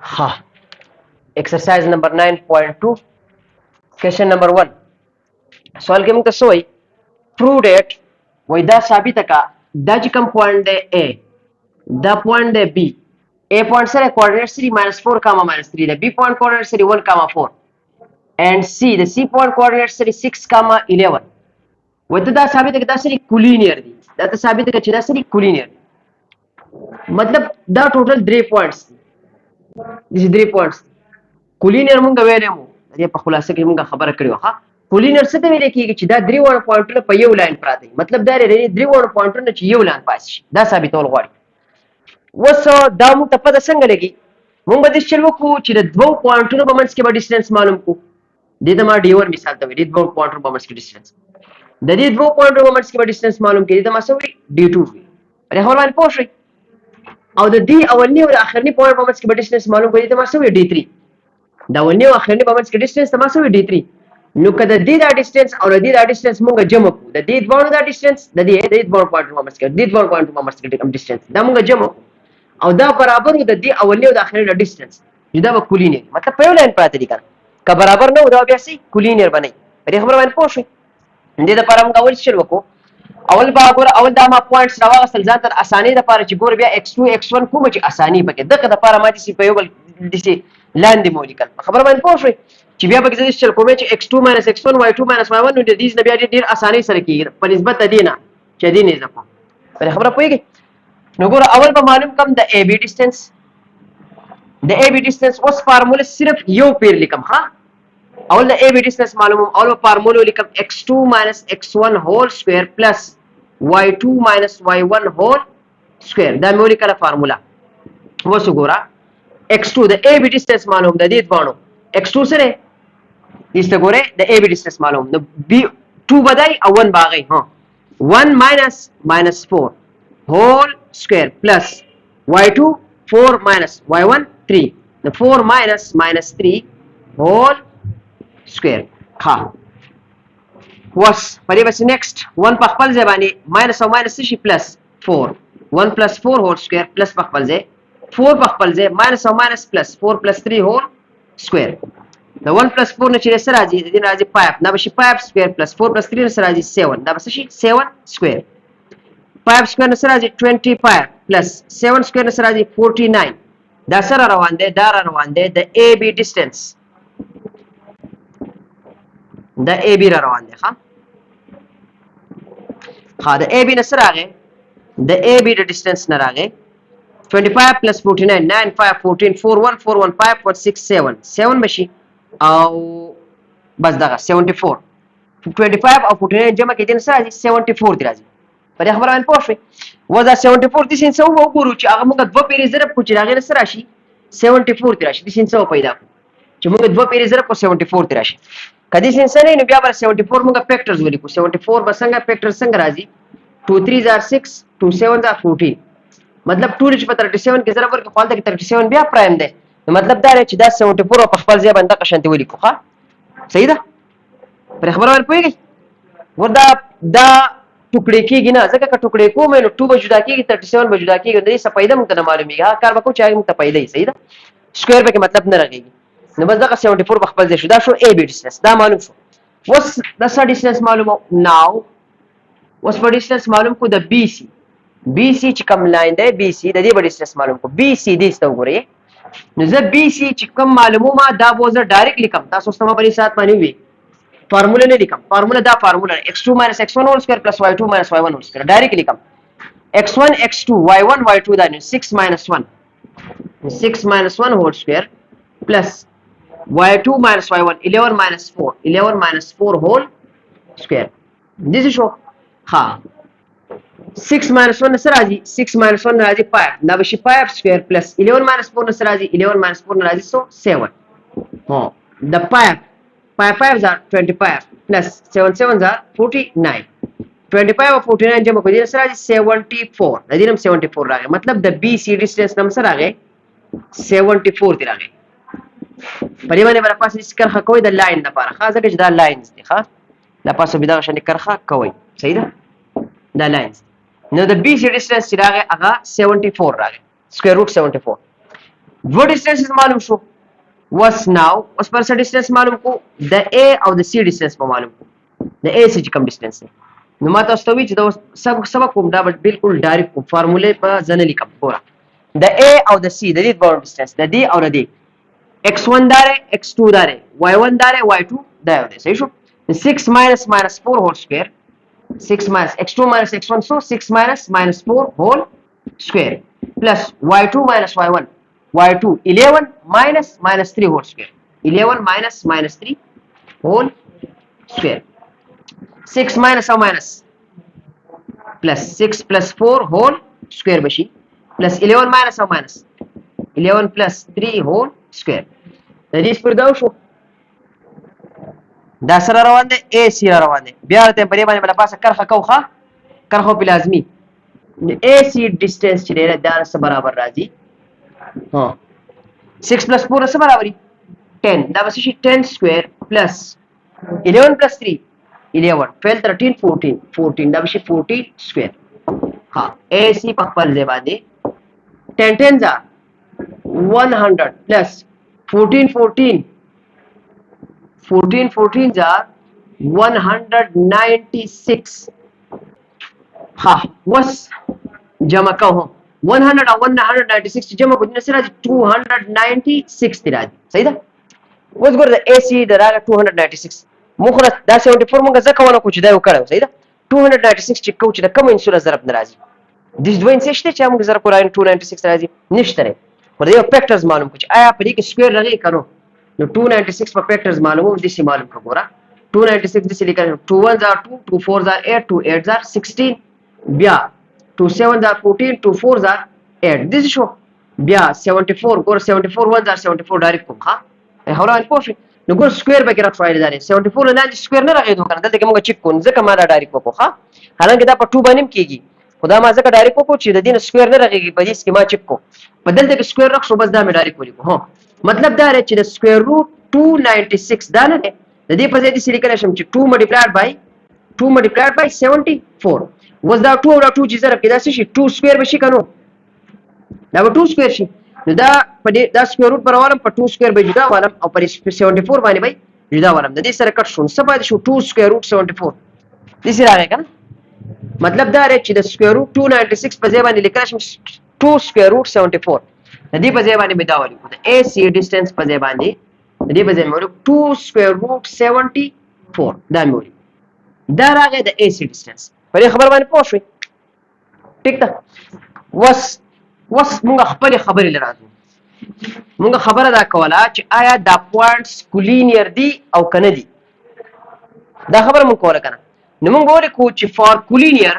ها exercise number 9.2 question number 1 سوال کې موږ ته سوې prove that وای دا ثابته کا دا چې کوم پوینټ دی A دا پوینټ دی B A پوینټ سره کوارډینیټ سری -4 کاما -3 دی B پوینټ کوارډینیټ سری 1 کاما 4 and C د C پوینټ کوارډینیټ سری 6 کاما 11 وای دا ثابته کا دا سری کولینیر دي دا ته ثابته کا چې دا سری کولینیر مطلب دا ټوټل 3 پوینټس دي 3 پوینټس کولینیر مونږ ویلې مو دې په خلاصه کې مونږ خبره کړې وه کولینر څه ته ویل کېږي چې دا درې وړ پوینټونه په یو لاین پراته دي مطلب دا لري درې وړ پوینټونه چې یو لاین پاس شي دا ثابتول غواړي وس دا موږ ته پته څنګه لګي موږ به د چل وکړو چې د دوه پوینټونو په منځ کې به ډیسټنس معلوم کو دې ته ما ډي1 مثال ته ویل دوه پوینټونو په منځ کې ډیسټنس د دې دوه پوینټونو په منځ کې به ډیسټنس معلوم کړي ته ما څه وی ډي2 وی پرې هولان پوښي او د دې اولنی او اخرنی پوینټ په منځ کې به ډیسټنس معلوم کړي ته ما څه وی ډي3 دا اولنی او اخرنی په منځ کې ډیسټنس ته ما څه وی ډي3 نو کله د دې دا ډیسټنس او د دې دا ډیسټنس موږ جمع کوو د دې دوه دا ډیسټنس د دې دوه پوینټ په منځ کې د دې دوه پوینټ په منځ کې کوم ډیسټنس دا موږ جمع کوو او دا برابر د دې اولنی او د اخرنی د ډیسټنس دا به کولینیر مطلب په یو لاین پراته دي کنه که برابر نه و دا بیا سي کولینیر بنئ پرې خبره باندې پوه شئ دې لپاره موږ اول څه وکړو اول با ګور اول دا ما پوینټس راوغسل ځان تر اسانۍ لپاره چې ګور بیا x2 x1 کوم چې اسانۍ پکې دغه لپاره ما دې په یو بل دې لاندې مولیکل خبره باندې پوه شئ چې بیا پکې ځل چل کومه چې x2 - x1 y2 - y1 نو د دې نه بیا ډېر اسانۍ سره کیږي په نسبت د دې نه چې دې نه ځکو په خبره پوهیږئ نو ګور اول به معلوم کم د AB ډیسټنس د AB ډیسټنس اوس فارموله صرف یو پیر لیکم ها اول د AB ډیسټنس معلوم اول فارموله لیکم x2 - x1 هول سکوير پلس y2 - y1 هول سکوير دا مې ولیکله فارموله اوس وګوره x2 د AB ډیسټنس معلوم د دې دوانو x2 سره دې ګوره د AB ډیسټنس معلوم نو b2 بدای او 1 باغی ها 1 - -4 هول سکوير پلس y2 4 - y1 3 the 4 - -3 whole square ها was پرې بس next 1 په خپل ځای باندې minus او minus شي plus 4 1 + 4 whole square plus په خپل ځای 4 په خپل ځای minus او minus plus 4 + 3 whole square د 1 + 4 نه چې سره راځي د دې راځي 5 دا به شي 5 square plus 4 + 3 سره راځي 7 دا به شي 7 square 5 square سره راځي 25 plus 7 square سره راځي 49 دا سره روان دی دا روان دی د AB ډیسټنس د AB روان دی ها د AB نه سره راغی د AB د ډیسټنس نه راغی 25 plus 49 9 5 14 4 1 4 1 5 4 6 7 7 بشي او بس دغه 74 25 او 49 جمع کې دین سره راځي 74 دی راځي په دې خبره باندې پوه شئ وزا 74 د سین سو وګورو چې هغه موږ دوه پیری ضرب کو چې هغه سره راشي 74 دی راشي د سین سو پیدا کو چې موږ دوه پیری ضرب کو 74 دی راشي کدي سین سره نو بیا بر 74 موږ فیکټرز ولیکو 74 به څنګه فیکټر څنګه راځي 2 3 are 6 2 7 are 14 مطلب 2 په 37 کې ضرب ورکړه خپل کې 37 بیا پرایم دی مطلب دا چې دا 74 په خپل ځای باندې قشنت ولیکو ها صحیح ده پر خبره ور پويږي وردا دا ټوکړې کېږي نه ځکه که ټوکړې کوم نو 2 به جدا کېږي 37 به جدا کېږي د دې څه پیدا موږ ته نه معلومیږي ها کار وکړو چې موږ ته پیدا صحیح ده سکوير به مطلب نه راغېږي نو بس دا 74 په خپل ځای شو دا شو AB ډیسټنس دا معلوم شو اوس دا څه ډیسټنس معلومه ناو اوس په ډیسټنس معلوم کو د BC چې کوم لاین دی BC د دې په ډیسټنس معلوم کو BC دې څه وګورئ نو زه BC چې کوم معلومه دا به زه ډایرکټ لیکم تاسو سم په سات باندې وي فارموله نه لیکم فارموله دا فارموله x2 - x1 whole square plus y2 - y1 whole square ډایرکټ لیکم x1 x2 y1 y2 دا 6 - 1 6 - 1 whole square plus y2 - y1 11 - 4 11 - 4 whole square this is show ها 6 - 1 سره راځي 6 - 1 راځي 5 دا به شي 5 square plus 11 - 4 سره راځي 11 - 4 راځي 7 ها د 5 5 are 25 plus 7 7 are 49 25 او 49 جمع کوي سره راځي 74 د دې نم 74 راغی مطلب د BC ډیسټنس نم سره راغی 74 دی راغی په دې باندې برپاسه کرخه کوي د لاین لپاره خاصه چې دا لاینز دي ښه لا پاسه بيدا شان کرخه کوي صحیح ده دا لاینز نو د BC ډیسټنس چې راغی هغه 74 راغی سکوير روټ 74 दो डिस्टेंसेस मालूम शो वस नाउ उस पर से डिस्टेंस मालूम को द ए और द सी डिस्टेंस पर मालूम को द ए सी कम डिस्टेंस है नुमा तो स्तवी जो सब सब को दा बट बिल्कुल डायरेक्ट को फार्मूले पर जनरली कम पूरा द ए और the see the bound distance the D और द डी x1 दारे x2 दारे y1 दारे y2 दारे सही शो 6 minus minus 4 whole square 6 minus x2 minus x1 so 6 minus minus 4 whole square plus y2 minus y1 y2 11 minus minus 3 whole square 11 minus minus 3 whole square 6 minus or minus plus 6 plus 4 whole square bashi plus 11 minus or minus 11 plus 3 whole square د دې سپر دا شو دا سره روان دي اے سی روان دي بیا ته په دې باندې بل پاسه کرخه کوخه کرخه په لازمي اے سی ډیسټنس چې دی دا سره برابر راځي ها 6 plus 4 سره برابري 10 دا به شي 10 square plus 11 plus 3 11 12 13 14 14 دا به شي 14 square ها اے سی په خپل ځای باندې 10 10 जा 100 plus 14 14 14 14 जा 196 हाँ वस जमा कहो 100 और 196 जमा को दिन सिरा 296 तिरा सही दा वस गोर द एसी द रागा 296 मुखरा दा 74 मंगा zaka wana kuch da ukara सही दा 296 چې کوچ د کوم انسوره ضرب ناراضي د دوه انسشته چې موږ ضرب قران 296 راځي نشته ورته یو فیکټرز معلوم کوچ آیا په دې کې سکوير لګي کنو نو 296 په فیکټرز معلومو د سی معلوم وګوره 296 د سی لیکل 2 1 are 2 2 4 are 8 2 8 are 16 بیا 2 7 are 14 2 4 are 8 دې شو بیا 74 ګور 74 1 are 74 ډایرکټ کوم ها هوران پوښ نو ګور سکوير به کې راځي دا 74 نه سکوير نه راغی دوه کنه دلته موږ چیک کوو ځکه ما دا ډایرکټ وکړو ها حالانکه دا په 2 باندې کېږي خدا ما ځکه ډایرکټ وکړو چې د دین سکوير نه راغیږي په دې سکیما چیک کو په دلته کې سکوير راخصو بس دا مې ډایرکټ ولیکو هو مطلب دا رې چې د سکوير روټ 296 دا نه ده د دې په ځای د سلیکل شم چې 2 multiplied by 74 وز دا 2 او 2 چې ضرب کې دا شي 2 سکوير بشي کنو دا به 2 سکوير شي نو دا په دې دا سکوير روټ پر والم په 2 سکوير به جدا والم او پر 74 باندې به جدا والم د دې سره کټ شون څه پاتې شو 2 سکوير روټ 74 دې سره راغی کنه मतलब دا رې چې د سکوير روټ 296 په ځای باندې لیکل شم 2 سکوير روټ 74 د دې په ځای باندې مې دا ولیکو د اے سی ډیسټنس په ځای باندې د دې په ځای مې ولیکو 2 سکوير روټ 74 دا مې ولیکو دا راغی د اے سی ډیسټنس په دې خبر باندې پوه شئ ټیک ده وس موږ خپل خبرې لراځو موږ خبره دا کوله چې آیا دا پوینټس کولینیر دي او کنه دي دا خبره موږ کوله کنه نو موږ ګورو چې فار کولینیر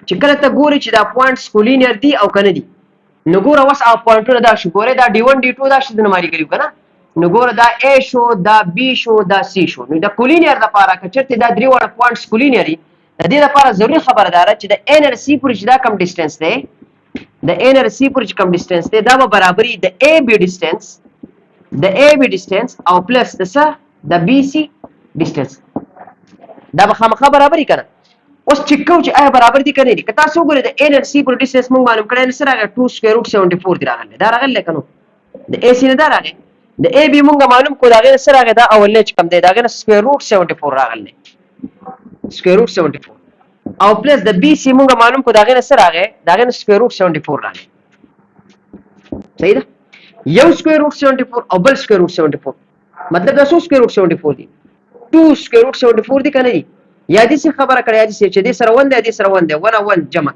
چې کله ته ګوري چې دا پوینټس کولینیر دي او کنه دي نو ګوره وس او پوینټونه دا شو ګوره دا D1 D2 دا شته نماري کړیو کنه نو ګوره دا A شو دا B شو دا C شو نو دا کولینیر د لپاره کچرته دا درې وړ پوینټس کولینیر دي د دې لپاره ضروري خبره ده چې د N او C پورې دا کم ډیسټنس دی د N او C پورې کم ډیسټنس دی دا به برابرۍ د AB ډیسټنس او پلس د څه د BC ډیسټنس دا به خامخا برابرۍ کنه اوس چیک کو چې آیا برابر دي کنه دي که تاسو وګورئ د N او C پر ډیسټنس موږ معلوم کړی نو سره 2 سکوير روټ 74 دی راغلی دا راغلی کنه د AC نه دا راغلی د AB موږ معلوم کو دا غیر سره راغلی دا اول نه کم دی دا غیر سکوير روټ 74 راغلی سکوير روټ 74 او پلس د BC موږ معلوم کو دا غیر سره راغلی دا غیر سکوير روټ 74 راغلی صحیح ده یو سکوير روټ 74 او بل سکوير روټ 74 مطلب دا څو سکوير روټ 74 دي 2 سکوير روټ 74 دي کنه دي یا دې څه خبره کړی یا دې چې دې سره 1 دی دې سره 1 دی 1 1 جمع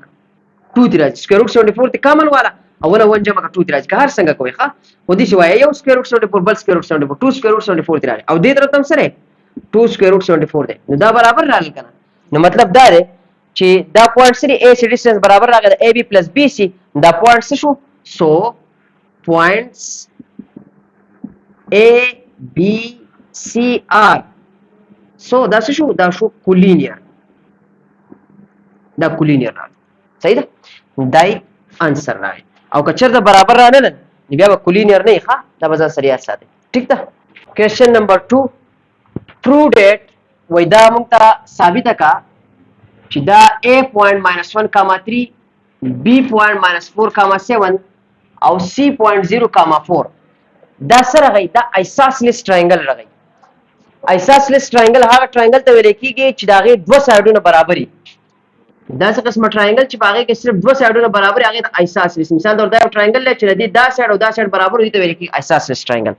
2 دی راځي سکوير روټ 74 ته کامل والا او 1 1 جمع 2 دی راځي که هر څنګه کوي ښه و دې شوای یو سکوير روټ 74 بل سکوير روټ 74 2 سکوير روټ 74 دی راځي او دې تر تم سره 2 سکوير روټ 74 دی نو دا برابر راغلی کنه نو مطلب دا دی چې دا پوینټ سره A سی ډیسټنس برابر راغلی د AB + BC دا پوینټ څه شو سو پوینټس A B C R سو دا څه شو دا شو کولینیر دا کولینیر راغلی صحیح ده دای انسر راغی او که چېرته برابر رانه نو بیا به کولینیر نه ښه دا به ځان سره یاد ساتئ ټیک ده کوېسچن نمبر 2 پروو ډیټ وایي دا موږ ته ثابته کا چې دا A.-1, 3 B.-4, 7 او C.0, دا سره غي دا isosceles triangle راغی. isosceles triangle هغه triangle ته ویل کیږي چې دا غي دوه سایډونه برابري. دا څه قسمه triangle چې باغې کې صرف دوه سایډونه برابر هغه د isosceles. مثال دا یو triangle لري چې د دا سایډ او دا سایډ برابر دي ته ویل کیږي isosceles triangle.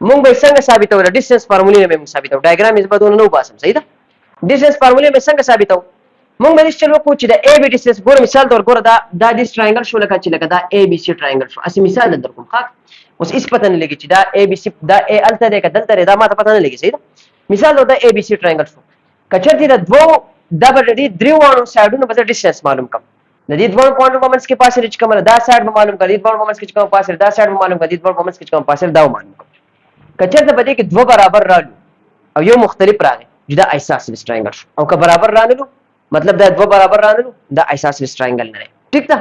مونږ به څنګه ثابتو ډیسټنس فارمولې به موږ ثابتو ډایګرام یې بدون نه وباسم صحیح ده. ډیسټنس فارمولې به څنګه ثابتو مونږ به چلو کو چې د ا بي ډیسټنس ګور مثال تور ګور دا دې ټرایانګل شو لکه چې لکه دا ا بي سي ټرایانګل شو. اسی مثال در کوم ښه اوس هیڅ پته نه لګي چې دا ا بي سي دا ا الته ده کدل ته دا ماته پته نه لګي صحیح ده. مثال دا ا بي سي ټرایانګل شو کچرته د دوه د بډې دریوانو سایډونو په ډیسټنس معلوم کم د دې دوه پوینټونو په منځ کې فاصله چې کومه دا سایډ به معلوم کړي د دوه په منځ کې چې کومه فاصله دا سایډ به معلوم کړي د دوه په منځ کې چې کومه فاصله دا معلوم کړي. کچرته په دې کې دوه برابر رالو او یو مختلف راغی دا isosceles triangle شو او که برابر رانلو مطلب دا دوه برابر رانلو دا isosceles triangle نه ټیک ده.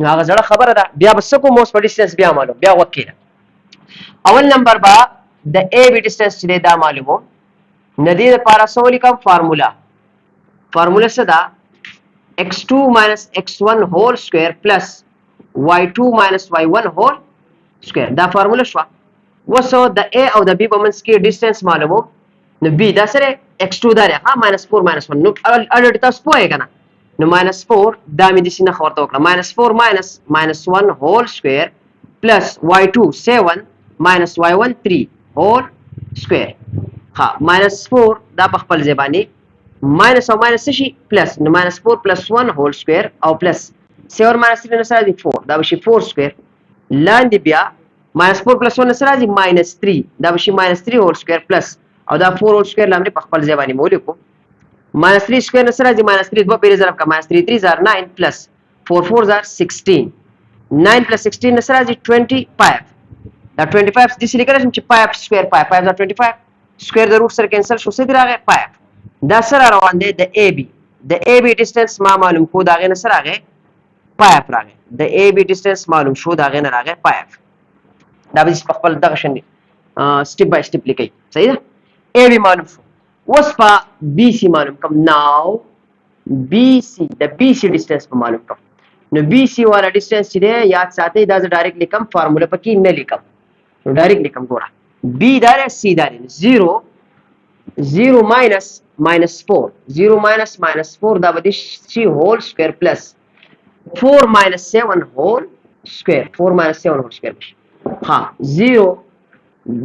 نو هغه ځړه خبره ده بیا بس کو موس په ډیسټنس بیا معلوم بیا وکیل اول نمبر با د a b ډیسټنس چې دا معلومو ندی لپاره سوال کوم فارمولا څه ده x2 x1 whole square plus y2 y1 whole square دا فارمولا شو. وسو د a او د b په منځ کې ډیسټنس معلومو نو b دا سره x2 دا ها -4 -1 نو الریډي تاسو پوهه کنه نو -4 دا مې د سینه خورته وکړه -4 -1 whole square plus y2 7 y1 3 whole square. ها -4 دا په خپل ځبانی ماینس او ماینس شي پلس نو -4 + 1 whole square او پلس 7 - 3 نه سره دی 4 دا بشي 4 square لاندې بیا -4 + 1 سره دی -3 دا بشي -3 whole square plus او دا 4 whole square لاندې په خپل ځای باندې مولې کو -3 square نه سره دی -3 دوه پیری ضرب کا -3 3 = 9 plus 4 4 = 16 9 + 16 نه سره دی 25 دا 25 د سلی کړم چې 5 square 5 5 = 25 square د روټ سره کینسل شو څه دی راغی 5 دا سره روان دی د ا بي ډیسټنس ما معلوم کو دا غي نه سره راغی 5 راغی د ا بي ډیسټنس معلوم شو دا غي نه راغی 5 دا به په خپل دغه شند سټپ بای سټپ لیکي صحیح ده ا بي معلوم شو. اوس په بي سي معلوم کوم ناو بي سي د بي سي ډیسټنس په معلوم کوم نو بي سي والا ډیسټنس چې دی یاد ساتئ دا ز ډایرکټ لیکم فارمولا پکې نه لیکم نو ډایرکټ لیکم ګوره بي دا سي دا 0 -4 0 -4 دا به شي whole square plus 4 - 7 whole square 4 - 7 whole square بشي. ها 0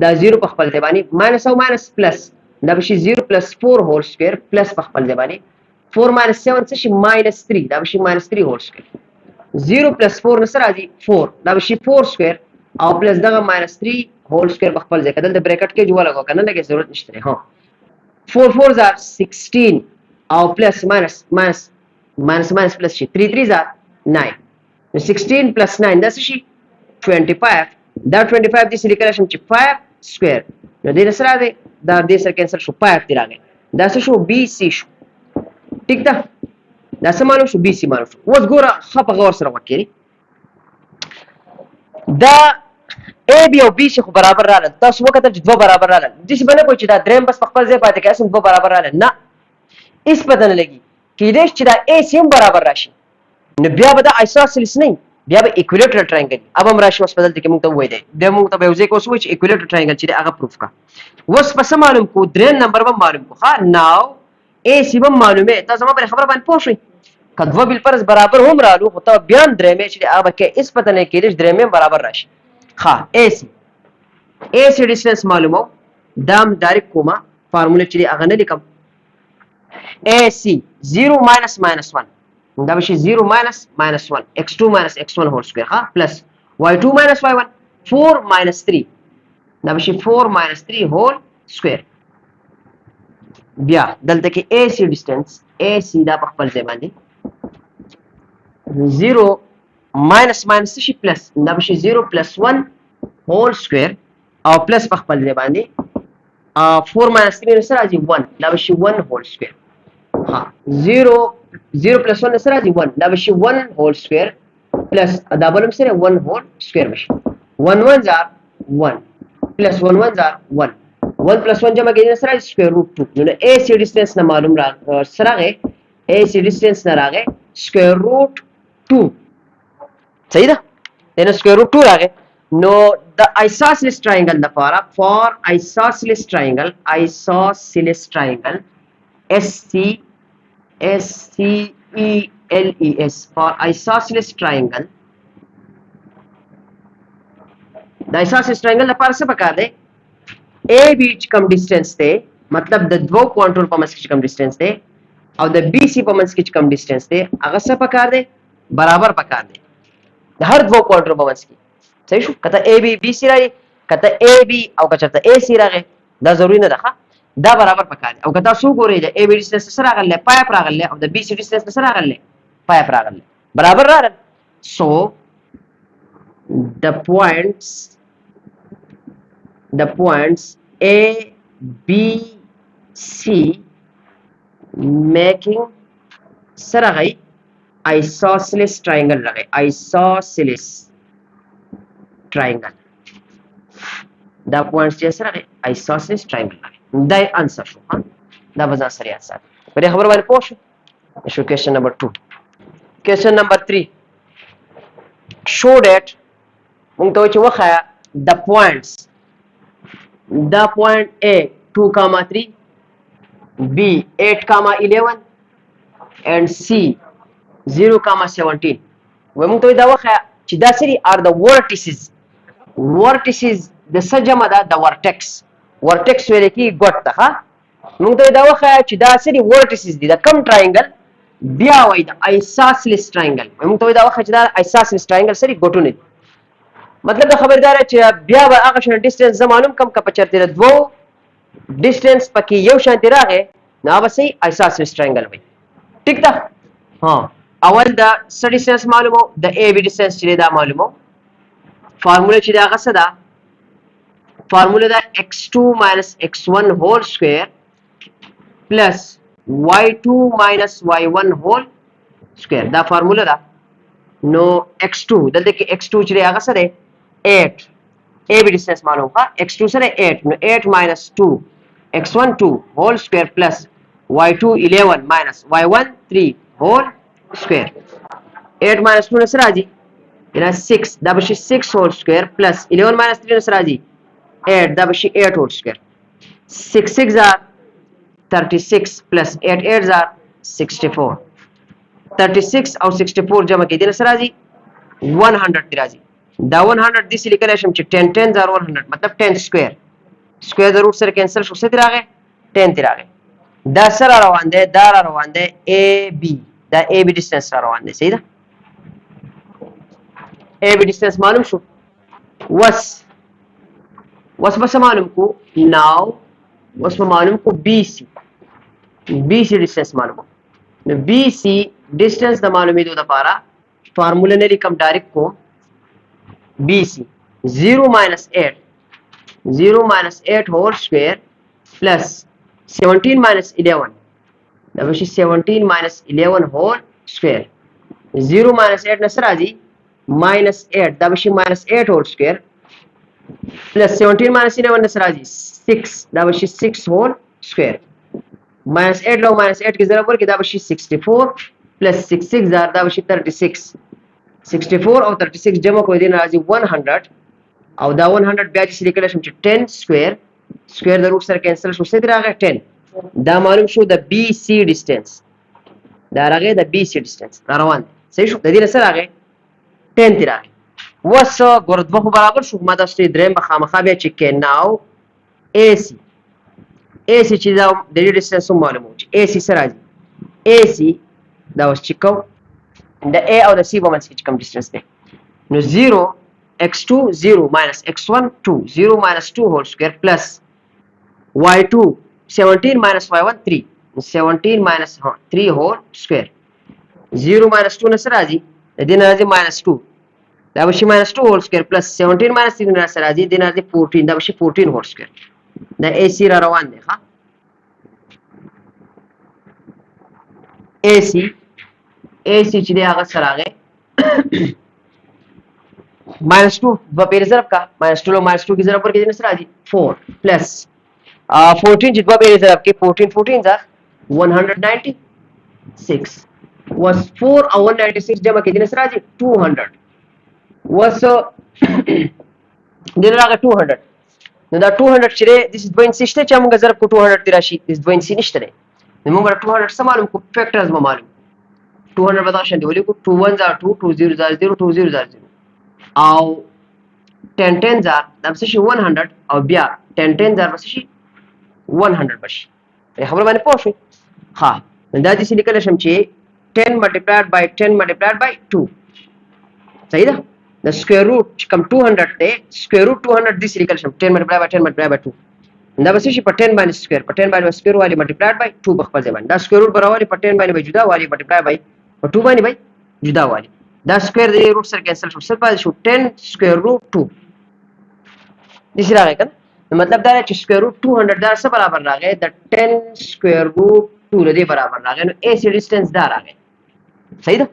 دا 0 په خپل ځای باندې ماینس او ماینس پلس دا به شي 0 + 4 whole square plus په خپل ځای باندې 4 - 7 څه شي -3 دا به شي -3 whole square 0 + 4 نه سره راځي 4 دا به شي 4 square او پلس دغه -3 whole square په خپل ځای کې دلته بریکټ کې جوړه لګو کنه لګي ضرورت نشته. ها 4 4 = 16 او پلس ماینس پلس شي 3 3 = 9 نو 16 + 9 دا څه شي 25 دا 25 دې سره لیکل شم چې 5 square نو دې سره دی دا دې سره کینسل شو 5 دی راغی دا څه شو بي سي شو ټیک ده دا څه معلوم شو بي سي معلوم شو. اوس ګوره خپ غور سره وکړي دا A B او B C خو برابر رااله تاسو وکړه چې دوه برابر رااله د څه باندې کوی چې دا دریم بس په خپل ځای پاتې کیسه دوه برابر رااله نه هیڅ پته نه لګي کېدې چې دا A C هم برابر راشي نو بیا به دا isosceles نه بیا به equilateral triangle اب هم راشي اوس بدل کې موږ ته وای دی د موږ ته به یو ځای کوو چې equilateral triangle چې هغه پروف کا اوس پس معلوم کو دریم نمبر به معلوم کو ها ناو A C به معلومه تاسو ما پر خبره باندې پوه شئ کدو بل فرض برابر هم رالو خو ته بیان درېمه چې هغه کې هیڅ پته نه کېږي درېمه برابر راشي. ها AC distance معلومو دام ډایرکټ کومه فارمولا چې هغه نه لیکم AC 0 - -1 دا به شي 0 - -1 x2 - x1 whole square ها plus y2 - y1 4 - 3 دا به شي 4 - 3 whole square. بیا دلته کې AC distance AC دا په خپل ځای باندې 0 - شي plus دا به شي 0 + 1 whole square او plus په خپل ځای باندې 4 - 3 سره راځي 1 دا به شي 1 whole square. ها 0 + 1 سره راځي 1 دا به شي 1 whole square plus دا بلم سره 1 whole square بشي 1 1 = 1 plus 1 1 = 1 1 + 1 جمع کېږي سره square root 2 نو AC distance نه معلوم را سره AC distance نه راغی square root 2 صحیح ده then square root 2 रागे. No, the isosceles triangle the for isosceles triangle SCSCELES for isosceles triangle. The isosceles triangle the से पका दे A बीच कम डिस्टेंस थे मतलब द दो कॉन्टूर पमस की कम डिस्टेंस थे और द BC पमस की कम डिस्टेंस थे अगर से पका दे बराबर पका दे हर दो कॉन्टूर पमस की सही शो कता AB BC रही कता AB और कचरता AC रहे दा जरूरी ना रखा दा बराबर पका दे और कता सू को रही AB डिस्टेंस से सरा कर ले पाइप रहा कर ले और द BC डिस्टेंस से सरा कर ले पाइप रहा कर ले बराबर रहा so the points A, B, C making सरागई isosceles triangle रहे isosceles triangle the points जैसे रहे isosceles triangle रहे the answer शो हाँ the was answer याद साथ बड़े खबर वाले post show question number 2 question number 3 show that उनको वो खाया the points the point A 2, 3 B 8, 11 and C 0, 17 وممكن تقول ده واقع ده سري are the vertices the سجمة ده the vertex ولكي قطة ها ممكن تقول ده واقع ده سري vertices دي ده كم triangle بيا وايد isosceles triangle ممكن تقول ده واقع ده isosceles triangle سري قطوني मतलब खबरदार है कि बिया आकर्षण डिस्टेंस मालूम कम का पचरते रह दो डिस्टेंस पकी यो शांति रागे ना बस ही isosceles triangle में ठीक था हाँ अवल द डिस्टेंस मालूम हो द AB डिस्टेंस चले दा मालूम हो फार्मूला चले आगा सदा फार्मूला दा x2 minus x1 whole square plus y2 minus y1 whole square दा फार्मूला दा नो x2 दल देखिए x2 चले आगा सदे 8 AB डिस्टेंस मालूम का x2 से 8 नो 8 minus 2 x1 2 whole square plus y2 11 minus y1 3 whole square 8 minus 2 नसराजी इना 6 दबशी 6 whole square plus 11 minus 3 नसराजी 8 दबशी 8 whole square 6 6 are 36 plus 8 8 are 64 36 और 64 जमा के दिन नसराजी 100 तिराजी दा 100 दिस लिखना है 10 10 are 100 मतलब 10 square the root से कैंसिल शो से तिरागे 10 तिरागे 10 रवान दे AB दा AB डिस्टेंस रवान दे सही था AB डिस्टेंस मालूम शो वस बस मालूम को नाउ वस मालूम को BC डिस्टेंस मालूम को BC डिस्टेंस दा मालूम है दो दा पारा फार्मूला ने लिखम डायरेक्ट को BC 0 minus 8 whole square plus 17 minus 11 that was 17 minus 11 whole square 0 minus 8 nasraji minus 8 that was minus 8 whole square plus 17 minus 11 nasraji 6 that was 6 whole square minus 8 low minus 8 की जरा बोल कि that was 64 plus 6 6 that was 36 64 और 36 जमा को देना राजी 100 और दा 100 ब्याज से निकले 10 square the root sir cancel शो से आ गया 10 दा मालूम शो द BC डिस्टेंस दा आ गया द BC डिस्टेंस रवान सही शो दीना सर आ गए 10 तिरा वस गोरद बखु बराबर शो मादा स्टे द्रेम बखा मखाबे चिके नाउ AC चीजा द डिस्टेंस मालूम हो AC सर आजी AC दा वाज चिको the A or the C moments which come distance there. No 0 x2 0 minus x1 2 0 minus 2 whole square plus y2 17 minus y1 3 17 minus 3 whole square 0 minus 2 nasaraji then araji minus 2 that was minus 2 whole square plus 17 minus 3 nasaraji then araji 14 that was 14 whole square the AC rawan dekha AC चीज़ें आगे सर आ गए -2 पे रिजर्व का -2 की जरा पर कितने सर आजी 4 प्लस 14 जितना पे रिजर्व के 14 जा 196 was 4 और 196 जमा कितने सर आजी 200 وس دین راغه 200 نو دا 200 چې دی د 2 شته چې موږ ضرب کو 200 دی راشي د 2 نشته دی نو موږ 200 سم معلوم کو فیکټرز به معلوم 200 به دا شان دی ولې کو 2 1 0 2 2 0 0 0 2 0 0 او 10 10 زار دا څه شي 100 او بیا 10 10 زار څه شي 100 بشي خبر باندې پوه شئ ها دا چې لیکل شم چې 10 multiplied by 10 multiplied by 2 صحیح ده the square root چې کوم 200 دی square root 200 دې لیکل شم 10 multiplied by 10 multiplied by 2 دا به شي په 10 باندې سکوير په 10 باندې سکوير والی multiplied by 2 بخپل ځای باندې دا سکوير روټ برابر په 10 باندې جدا والی multiplied by په 2 باندې جدا والی دا سکوير دی روټ سره کینسل شو سر پاتې شو 10 سکوير روټ 2 دې راغی کنه مطلب دا چې سکوير روټ 200 دا څه برابر راغی د 10 سکوير روټ 2 لدی برابر راغی نو اے سی ډیسټنس دا راغی صحیح ده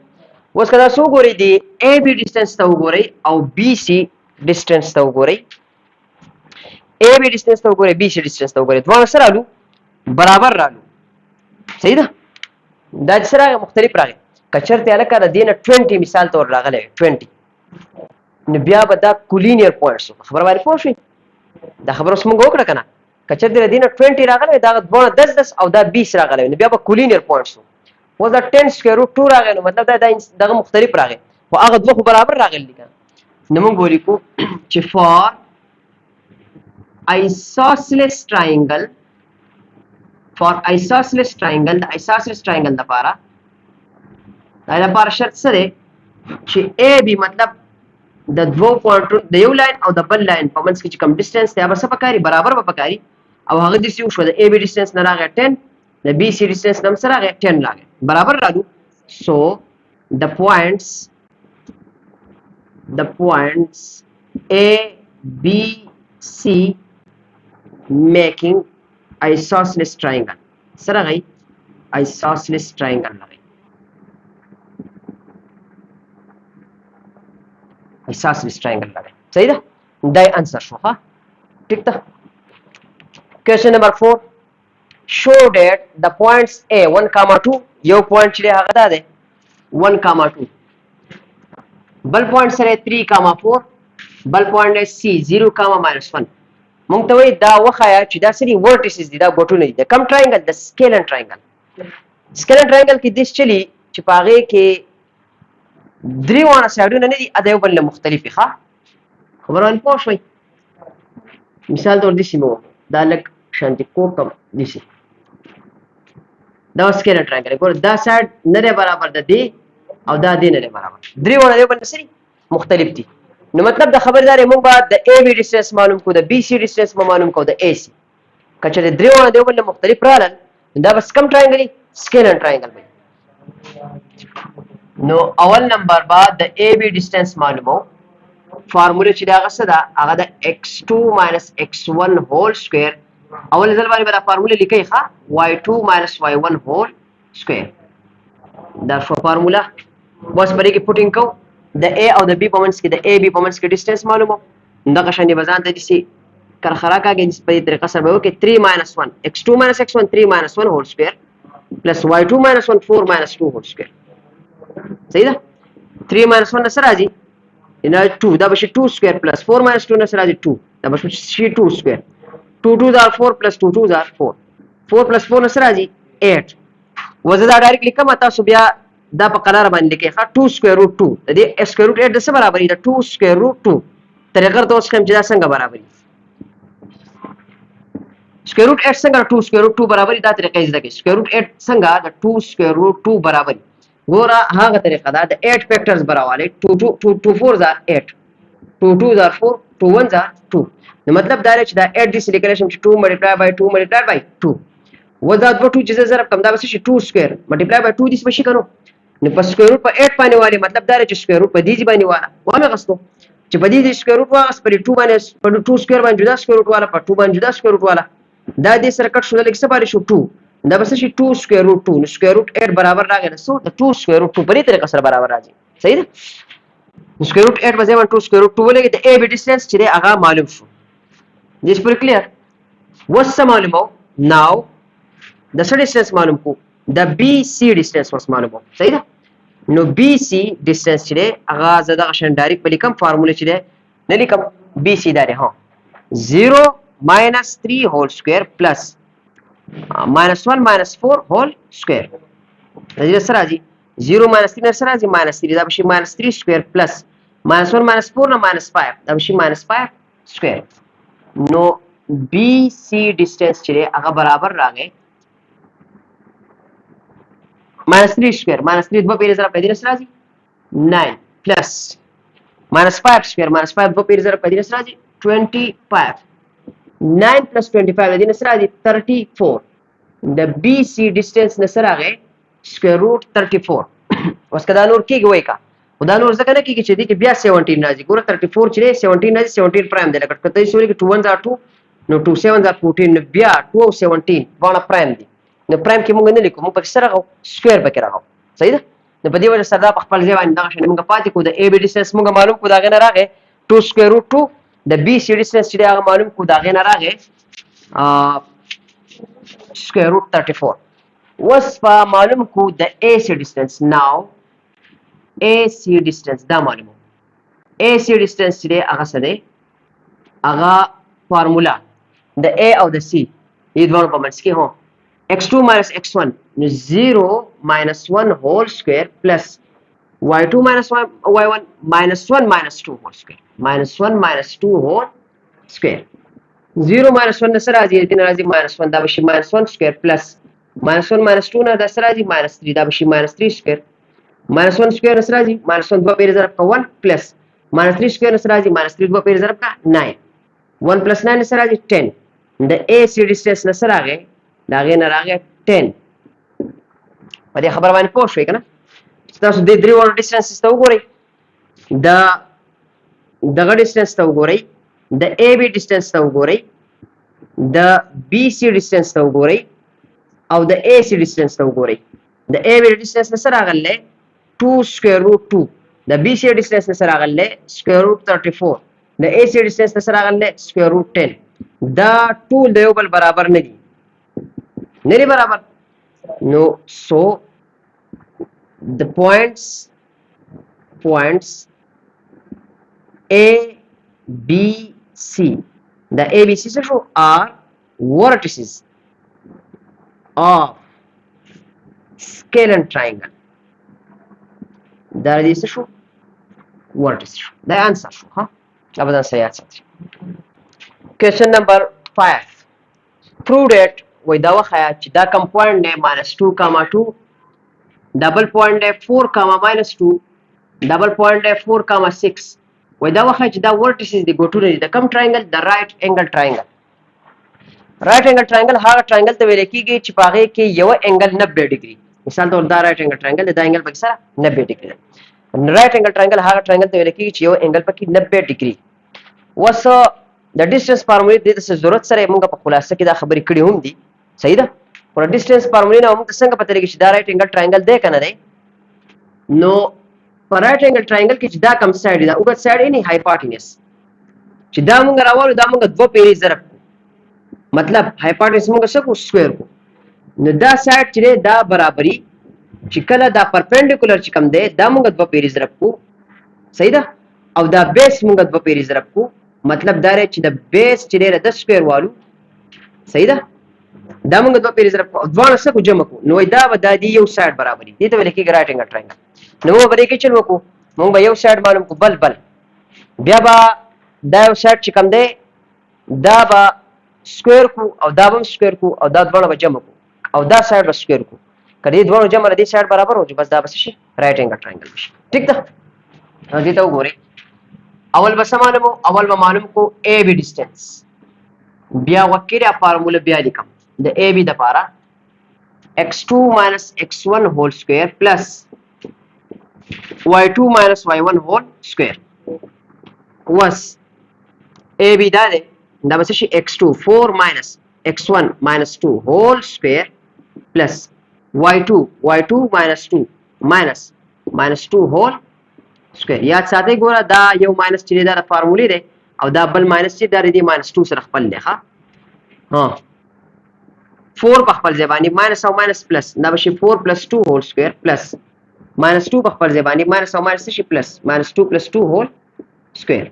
اوس کدا سو ګوري دی اے بی ډیسټنس ته وګورئ او بی سی ډیسټنس ته وګورئ اے بی ډیسټنس ته وګورئ بی سی ډیسټنس ته وګورئ دوه سره رالو برابر رالو صحیح ده دا سره مختلف راغی کچرته الکه د دینه 20 مثال تور راغلی 20 نو بیا به دا کولینیر پوینټس خبر باندې پوه شئ دا خبر اوس موږ وکړه کنه کچرته د دینه 20 راغلی دا دوه 10 10 او دا 20 راغلی نو بیا به کولینیر پوینټس و دا 10 سکوير روټ 2 راغلی نو مطلب دا دغه مختلف راغی خو هغه دوه برابر راغلی کنه نو موږ ګوري کو چې فار isosceles triangle for isosceles triangle the isosceles triangle لپاره دا لپاره شرط څه دی چې a b مطلب د دوه پوینټو د یو لاین او د بل لاین په منځ کې چې کوم ډیسټنس دی هغه څه پکاري برابر به پکاري او هغه د سی شو د a b ډیسټنس نه راغی 10 د b c ډیسټنس نه سره راغی 10 راغی برابر راځو so the points a b c making isosceles triangle سره غي isosceles triangle لغي isosceles triangle لغي صحیح ده دا انسر شو ها ٹھیک ده question number 4 show that the points a 1 comma 2 یو پوینټ چې هغه دا ده 1 comma 2 بل پوینټ سره 3 comma 4 بل پوینټ c 0 comma -1 مونږ ته وایي دا وخایا چې دا سری ورټیسز دي دا ګوټونه دي د کم ټراینګل د سکیلن ټراینګل کې دیس چلی چې پاغه کې درې وانه سایډونه نه دي اده یو بل مختلفي ښه خبرونه پوه شوي مثال تور دي سیمو دا لک شانتي کو کم دي سي دا سکیلن ټراینګل ګور دا سایډ نه برابر ده دی او دا دی نه برابر درې وانه یو بل سری مختلف دي نو مطلب د خبرداري موږ به د اے بی ډیسټنس معلوم کو د بی سی ډیسټنس معلوم کو د اے سی کچره دریونه دی بل مختلف رالل دا بس کم ټراینګل سکیلن ټراینګل وي نو اول نمبر بعد د اے بی ډیسټنس معلومو فارموله چې دا غسه دا هغه د x2 x1 هول سکوير اول ځل باندې دا فارموله لیکي ښا y2 y1 هول سکوير دا فارموله بس پرې کې پټینګ کو د A او د B په منځ کې د AB په منځ کې ډیسټنس معلومو دغه شان دی بزان د دې سي کرخرا کاږي په دې طریقه سره به وکړي 3 - 1 x2 - x1 3 - 1 هول سکوير پلس y2 - 1 4 - 2 هول سکوير صحیح ده 3 - 1 سره راځي نه 2 دا به شي 2 سکوير پلس 4 - 2 سره راځي 2 دا به شي 2 سکوير 2 2 are 4 plus 2 2 are 4 4 plus 4 سره راځي 8 وزه دا ډایرکټ لیکم تاسو بیا دا په قلار باندې کې ښه 2 سکوير روټ 2 د دې سکوير روټ 8 د څه برابر دی 2 سکوير روټ 2 طریقه ته اوس کوم چې دا څنګه برابر دی سکوير روټ 8 څنګه 2 سکوير روټ 2 برابر دا طریقه یې ځکه سکوير روټ 8 څنګه د 2 سکوير روټ 2 برابر ګوره هغه طریقه دا د 8 فیکټرز برابر 2 4 are 8 2 2 are 4 2 1 are 2 نو مطلب دا چې دا 8 د لیکل شي 2 multiplied by 2 multiplied by 2 ودا 2 چې ضرب کم دا به شي 2 سکوير multiplied by 2 د څه شي کنو نو په سکوير روټ په 8 باندې والی مطلب دا چې سکوير روټ په دې باندې والا وامه غستو چې په دې سکوير روټ واغس په 2 باندې په 2 سکوير باندې جدا سکوير روټ والا په 2 باندې جدا سکوير روټ والا دا دې سره کټ شو لکه څه باندې شو 2 دا به شي 2 سکوير روټ 2 نو سکوير روټ 8 برابر راغی نو د 2 سکوير روټ 2 په دې طریقه سره برابر راځي صحیح ده سکوير روټ 8 بځای 2 سکوير روټ 2 ولګي د اے بی ډیسټنس چې هغه معلوم شو دې پر کلیئر وس معلومو ناو د څه ډیسټنس معلوم کو د بی سی ډیسټنس وس معلومو صحیح ده نو بي سي ډیسټنس چې دی هغه زه دغه شان ډایرکټ به لیکم فارموله چې دی نه لیکم بي سي دا دی ها 0 minus 3 whole square plus minus 1 minus 4 whole square دا دې سره راځي 0 minus 3 سره راځي minus 3 دا به شي minus 3 square plus minus 1 minus 4 نه minus 5 دا به شي minus 5 square نو بي سي ډیسټنس چې دی هغه برابر راغی minus 3 square minus 3 دوه پیری سره په دې سره راځي 9 plus minus 5 square minus 5 دوه پیری سره په دې سره راځي 25 9 plus 25 د دې سره راځي 34 د بي سي ډیسټنس نه سره راغی square root 34 اوس کدا نور کېږي وای کا خدا نور ځکه نه کېږي چې دې کې بیا 17 راځي ګوره 34 چې 17 راځي 17 پرایم دی لکه کته شوې کې 2 1 2 نو 2 7 14 نو بیا 2 او 17 باندې پرایم دی نو پرایم کې مونږ نه لیکو مونږ پکې سره راغو سکوير پکې راغو صحیح ده نو په دې وجه سره په خپل ځای باندې دا شنه مونږ پاتې کو د ا بي ډیسټنس مونږ معلوم کو دا غنه راغې 2 سکوير روټ 2 د بي سي ډیسټنس چې هغه معلوم کو دا غنه راغې سکوير روټ 34 وصفه معلوم کو د ا سي ډیسټنس ناو ا سي ډیسټنس دا معلومه ا سي ډیسټنس چې هغه څه دی هغه فارمولا د ا او د سي دې دوه په منځ کې هو x2 minus x1 0 minus 1 whole square plus y2 minus y1 minus 1 minus 2 whole square minus 1 minus 2 whole square 0 minus 1 سره راځي دې راځي minus 1 دا به شي minus 1 square plus minus 1 minus 2 نه دا سره راځي minus 3 دا به شي minus 3 square minus 1 square سره راځي minus 1 دوه پیری ضرب کا 1 plus minus 3 square سره راځي minus 3 دوه پیری ضرب کا 9 1 plus 9 سره راځي 10 د a c distance نه سره راغی دا غي نه راغی 10 په دې خبر باندې پوه شئ کنه تاسو د درې وړو ډیسټنس ته وګورئ دغه ډیسټنس ته وګورئ د a b ډیسټنس ته وګورئ د b c ډیسټنس ته وګورئ او د a c ډیسټنس ته وګورئ د a b ډیسټنس نه سره راغله 2 square root 2 د b c ډیسټنس نه سره راغله square root 34 د a c ډیسټنس نه سره راغله square root 10 دا ټول د یو بل برابر نه دي نه دي برابر نو so the points a b c the a b c are vertices of scalene triangle دا دې څه شو vertices شو دا answer شو ها ابدا سيات ساتي question number 5 prove that وای دا وخیا چې دا کم پوینټ دی -2, 2 ډبل پوینټ دی 4, -2 ډبل پوینټ دی 4, 6 وای دا وخیا چې دا ورټیسز دی ګوټونه دي د کم ټراینګل د رائټ انګل ټراینګل رائټ انګل ټراینګل هغه ټراینګل ته ویل کیږي چې پاغه کې یو انګل 90 ډیګري مثال تور دا رائټ انګل ټراینګل دا انګل پکې سره 90 ډیګري رائټ انګل ټراینګل هغه ټراینګل ته ویل کیږي چې یو انګل پکې 90 ډیګري وس د ډیسټنس فارمولې د ضرورت سره موږ په خلاصه کې دا خبرې کړې هم دي صحیح ده پر ډیسټنس فارمولې نه موږ څنګه پته لګی چې دا رائټ انګل ټراینګل دی کنه دی نو پر رائټ انګل ټراینګل کې چې دا کم سایډ دی دا وګت سایډ نه هایپوټینس چې دا موږ راوړو دا موږ دوه پیری ضرب مطلب هایپوټینس موږ څه کو سکوير کو نو دا سایډ چې دا برابرۍ چې کله دا پرپینډیکولر چې کم دی دا موږ دوه پیری ضرب کو صحیح ده او دا بیس موږ دوه پیری ضرب کو مطلب دا چې د بیس چې دی د سکوير والو صحیح ده دا موږ دوه پیری ضرب کو دوه څه کو جمع کو نو دا به د دې یو سایډ برابرۍ دي ته ولیکي رائټ انګل ټراینګل نو موږ به کې چل وکړو موږ به یو سایډ معلوم کو بل بیا به دا یو سایډ چې کم دی دا به سکوير کو او دا به سکوير کو او دا دوه به جمع کو او دا سایډ به سکوير کو کله دې دوه جمع دې سایډ برابر وځي بس دا به شي رائټ انګل ټراینګل شي ٹھیک ده دې ته وګورئ اول به معلوم کو a b ډیسټنس بیا وکړه فارموله بیا لیکم د a b د لپاره x2 x1 whole square plus y2 y1 whole square was a b دا ده دا به شي x2 4 x1 2 whole square plus y2 2 2 whole square یاد ساتئ ګوره دا یو ماینس چې دا فارمولې ده او دا بل ماینس چې دا دې -2 سره خپل لخه ها 4 په خپل ځای باندې ماینس او ماینس پلس دا به شي 4 + 2 whole square plus -2 په خپل ځای باندې ماینس او ماینس شي پلس -2 + 2 هول سکوير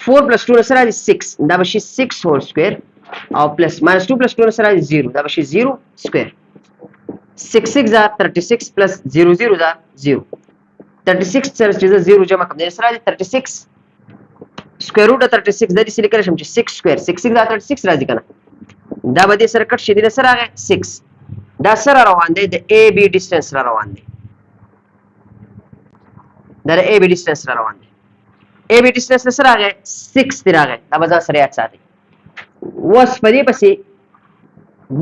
4 + 2 سره راځي 6 دا به شي 6 هول سکوير او پلس -2 + 2 سره راځي 0 دا به شي 0 سکوير 6 6 are 36 plus 0 0 are 0 36 سره چې 0 جمع کوم د سره راځي 36 سکوير روټ 36 د دې سره لیکل شم چې 6 سکوير 6 6 are 36 راځي کنه دا به دې سره کټ شي د سره راغی 6 دا سره روان دی د اے بی ډیسټنس را روان دی دا د اے بی ډیسټنس را روان دی اے بی ډیسټنس سره راغی 6 دی راغی دا به ځان سره یاد ساتي وس په دې پسې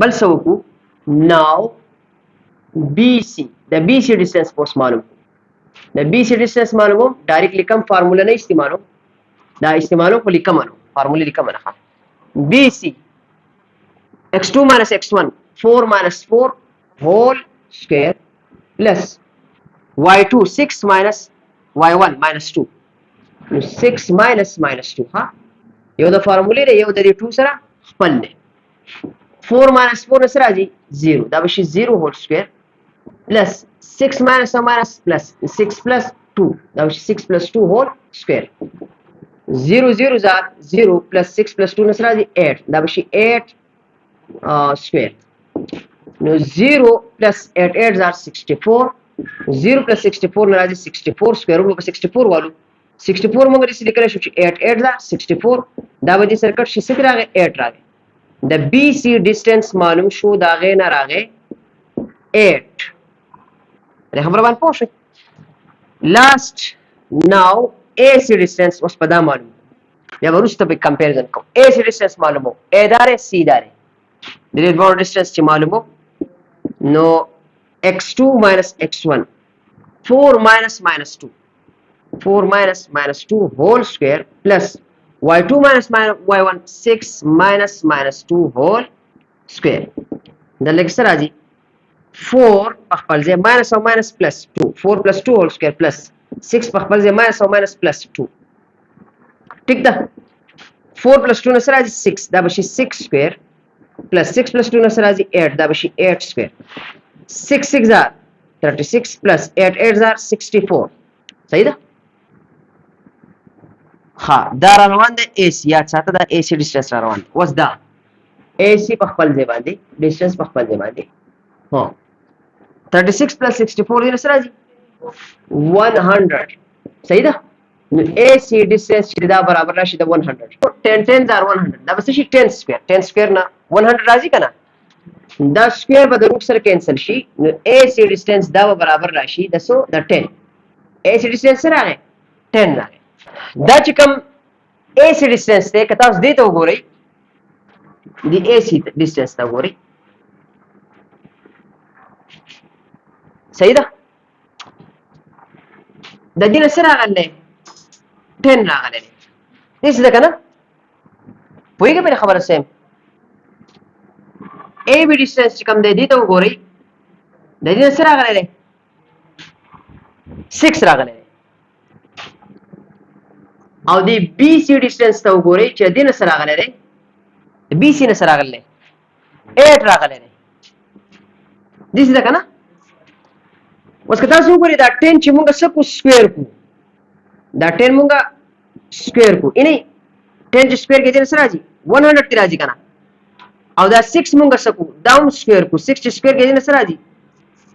بل څه وکړو ناو BC د BC ډیسټنس پوس معلوم د BC ډیسټنس معلوم ډایرکټلی کم فارمولا نه استعمالو دا استعمالو په لیکم نو فارمولا لیکم نه BC x2 minus x1 4 minus 4 whole square plus y2 6 minus y1 minus 2 نو 6 minus minus 2 ها یو د فارمولې دی یو د دې 2 سره خپل دی 4 minus 4 سره راځي 0 دا به شي 0 whole square plus 6 minus minus plus 6 plus 2 that was 6 plus 2 whole square 0 0 are 0 plus 6 plus 2 nasradi 8 that was 8 square no 0 plus 8 8 are 64 0 plus 64 nasradi 64 square root of 64 walu 64 moga disi likala shu 8 8 are 64 da wadi circuit shi sit rage 8 rage the BC distance malum shu da ge na rage 8 the خبر باندې پوه شئ لاست ناو AC distance اوس په دا معلوم یا ورسته به کمپیریزن کوم AC distance معلومو A داره C داره د دې دوه distance چې معلومو نو x2 minus x1 4 minus minus 2 4 minus minus 2 whole square plus y2 minus y1 6 minus minus 2 whole square د لګ سره راځي 4 په خپل ځای minus او minus plus 2 4 plus 2 whole square plus 6 په خپل ځای minus او minus plus 2 ټیک ده 4 plus 2 سره راځي 6 دا به شي 6 square plus 6 plus 2 سره راځي 8 دا به شي 8 square 6 6 are 36 plus 8 8 are 64 صحیح ده ها دا روان دی AC یا ساته دا AC distance روان دی وس دا AC په خپل ځای باندې distance په خپل ځای باندې ها 36 plus 64 دې سره راځي 100 صحیح ده نو AC distance چې دا برابر راشي د 100 10 10 are 100 دا به شي 10 سکوير 10 سکوير نه 100 راځي کنه دا سکوير به د روټ سره کینسل شي نو AC distance دا برابر راشي د 10 AC distance سره راغی 10 راغی دا چې کوم AC distance ته کته اوس دې ته وګورئ د AC distance ته وګورئ صحیح ده د دې سره راغلی 10 راغلی دې څه ده کنه پوهیږئ په خبره سم AB distance چې کوم دی دې ته وګورئ د دې سره راغلی 6 راغلی او د BC distance ته وګورئ چې دې سره راغلی دی BC نه سره راغلی 8 راغلی دی دې څه ده کنه اوس که تاسو وګورئ دا 10 چې موږ سکو سکوير کو دا 10 موږ سکوير کو یعنی 10 چې سکوير کې دې سره راځي 100 کې راځي کنه او دا 6 موږ سکو دا هم سکوير کو 6 چې سکوير کې دې سره راځي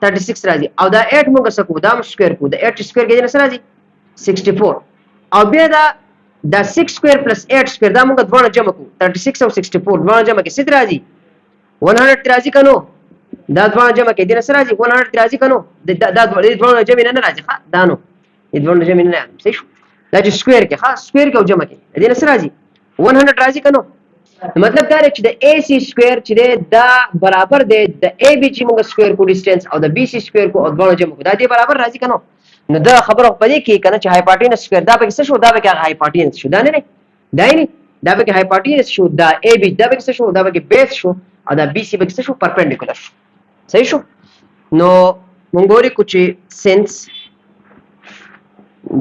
36 راځي او دا 8 موږ سکو دا هم سکوير کو دا 8 چې سکوير کې دې سره راځي 64 او بیا دا 6 سکوير پلس 8 سکوير دا موږ دوه جمع کو 36 او 64 دوه جمع کې څه راځي 100 راځي کنو دا دوه جمع کې دې سره راځي 100 راځي کنو دا دوه جمع نه راځي ښا دا نو دې دوه جمع نه راځي صحیح شو دا چې سکوير کې ښا سکوير کې او جمع کې دې سره راځي 100 راځي کنو مطلب دا چې د AC سکوير چې دا برابر دی د AB چې موږ سکوير کو ډیسټنس او د BC سکوير کو او دوه جمع کو دا دې برابر راځي کنو نو دا خبره په دې کې کنه چې هایپارټینس سکوير دا به څه شو دا به کې هایپارټینس شو دا نه دا نه دا به کې هایپارټینس شو دا AB دا به څه شو دا به کې بیس شو او دا BC به څه شو پرپنډیکولر شو صحیح شو نو مونږ ګوري کوچی سنس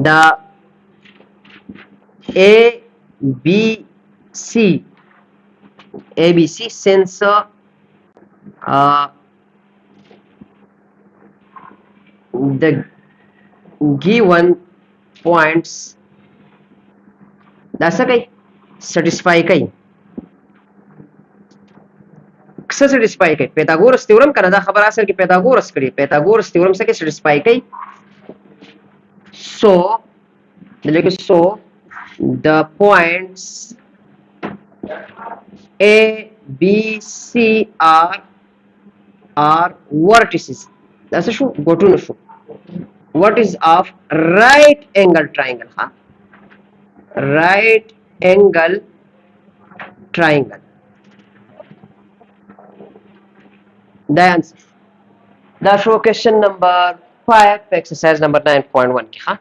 دا ABC since the given points دا څه کوي سټیسفای کوي څه سټیسفای کوي پیتاګورس تیورم کنه دا خبر اصل کې پیتاګورس کړي پیتاګورس تیورم څه کې سټیسفای کوي so the points A B C are vertices دا څه شو ګوټونه شو what is of right angle triangle ها right angle triangle the answer دا شو question number 5 exercise number 9.1 کې ها